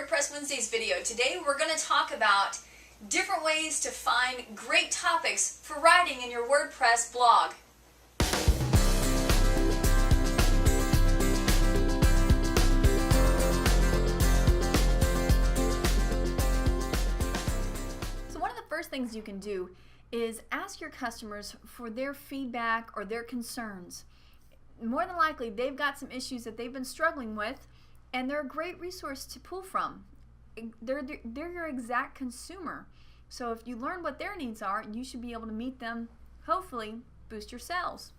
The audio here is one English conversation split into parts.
WordPress Wednesdays video. Today we're going to talk about different ways to find great topics for writing in your WordPress blog. So one of the first things you can do is ask your customers for their feedback or their concerns. More than likely they've got some issues that they've been struggling with, and they're a great resource to pull from. They're your exact consumer. So if you learn what their needs are, you should be able to meet them, hopefully boost your sales.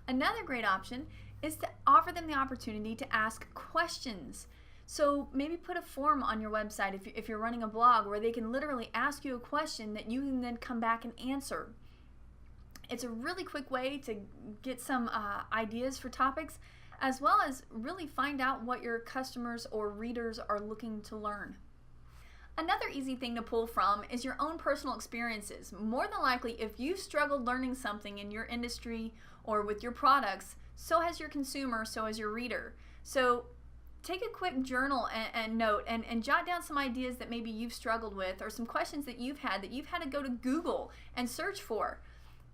Another great option is to offer them the opportunity to ask questions. So maybe put a form on your website if you're running a blog where they can literally ask you a question that you can then come back and answer. It's a really quick way to get some ideas for topics, as well as really find out what your customers or readers are looking to learn. Another easy thing to pull from is your own personal experiences. More than likely, if you've struggled learning something in your industry or with your products, so has your consumer, so has your reader. So take a quick journal and note and jot down some ideas that maybe you've struggled with, or some questions that you've had to go to Google and search for.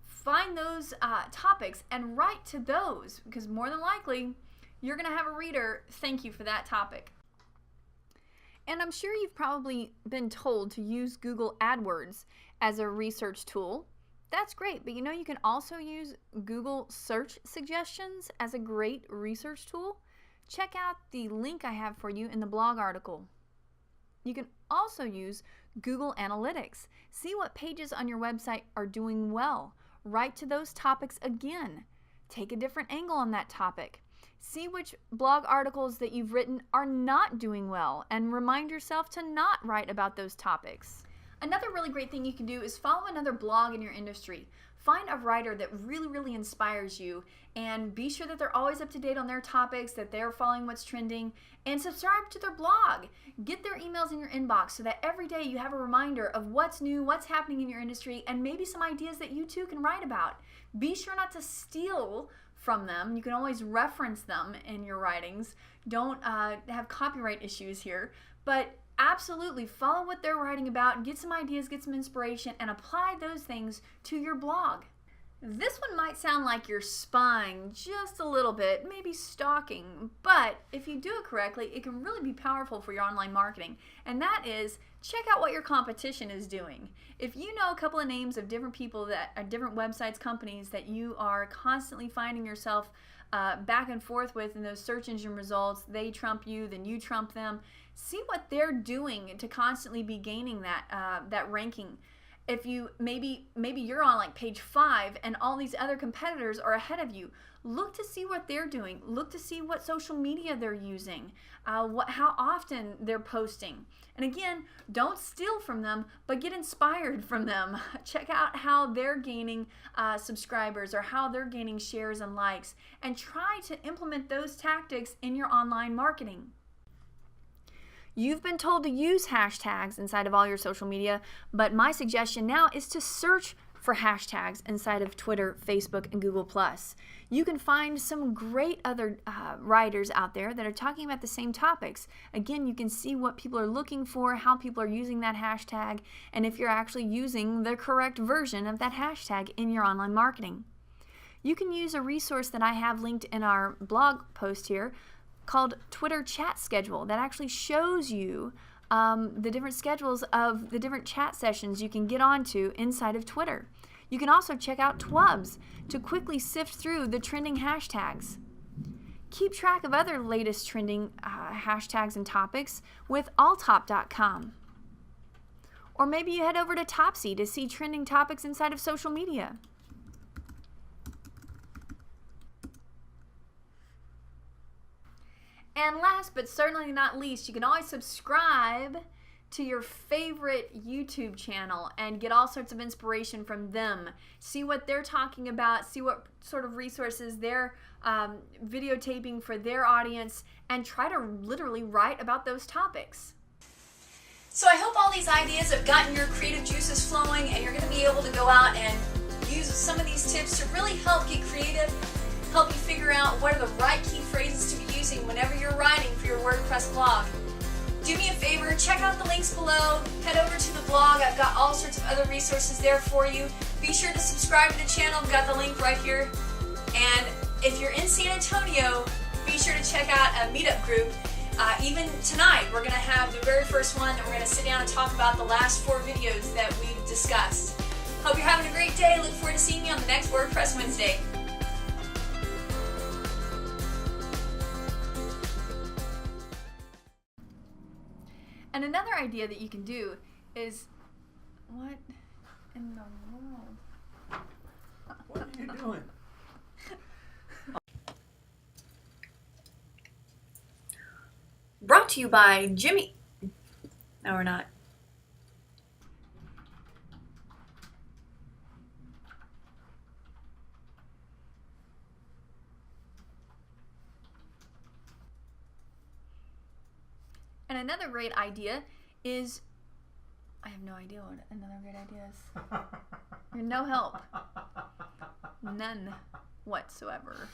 Find those topics and write to those, because more than likely you're going to have a reader thank you for that topic. And I'm sure you've probably been told to use Google AdWords as a research tool. That's great, but you can also use Google search suggestions as a great research tool. Check out the link I have for you in the blog article. You can also use Google Analytics. See what pages on your website are doing well. Write to those topics again. Take a different angle on that topic. See which blog articles that you've written are not doing well, and remind yourself to not write about those topics. Another really great thing you can do is follow another blog in your industry. Find a writer that really inspires you, and be sure that they're always up to date on their topics, that they're following what's trending, and subscribe to their blog. Get their emails in your inbox so that every day you have a reminder of what's new, what's happening in your industry, and maybe some ideas that you too can write about. Be sure not to steal from them. You can always reference them in your writings. Don't have copyright issues here, but absolutely follow what they're writing about, get some ideas, get some inspiration, and apply those things to your blog. This one might sound like you're spying just a little bit, maybe stalking, but if you do it correctly, it can really be powerful for your online marketing, and that is check out what your competition is doing. If you know a couple of names of different people that are different websites, companies that you are constantly finding yourself back and forth with in those search engine results, they trump you, then you trump them. See what they're doing to constantly be gaining that ranking. If you maybe you're on like page 5 and all these other competitors are ahead of you, look to see what they're doing. Look to see what social media they're using, how often they're posting. And again, don't steal from them, but get inspired from them. Check out how they're gaining subscribers, or how they're gaining shares and likes, and try to implement those tactics in your online marketing. You've been told to use hashtags inside of all your social media, but my suggestion now is to search for hashtags inside of Twitter, Facebook, and Google+. You can find some great other writers out there that are talking about the same topics. Again, you can see what people are looking for, how people are using that hashtag, and if you're actually using the correct version of that hashtag in your online marketing. You can use a resource that I have linked in our blog post here, called Twitter Chat Schedule, that actually shows you the different schedules of the different chat sessions you can get onto inside of Twitter. You can also check out Twubs to quickly sift through the trending hashtags. Keep track of other latest trending hashtags and topics with alltop.com. Or maybe you head over to Topsy to see trending topics inside of social media. And last but certainly not least, you can always subscribe to your favorite YouTube channel and get all sorts of inspiration from them. See what they're talking about, see what sort of resources they're videotaping for their audience, and try to literally write about those topics. So I hope all these ideas have gotten your creative juices flowing, and you're going to be able to go out and use some of these tips to really help get creative, help you figure out what are the right key phrases to be using whenever you're writing for your WordPress blog. do me a favor, check out the links below, head over to the blog. I've got all sorts of other resources there for you. Be sure to subscribe to the channel. I've got the link right here. And if you're in San Antonio, be sure to check out a Meetup group. Even tonight, we're going to have the very first one that we're going to sit down and talk about the last 4 videos that we've discussed. Hope you're having a great day. Look forward to seeing you on the next WordPress Wednesday. And another idea that you can do is, what in the world? What are you doing? Brought to you by Jimmy. No, we're not. And another great idea is, I have no idea what another great idea is. You're no help. None whatsoever.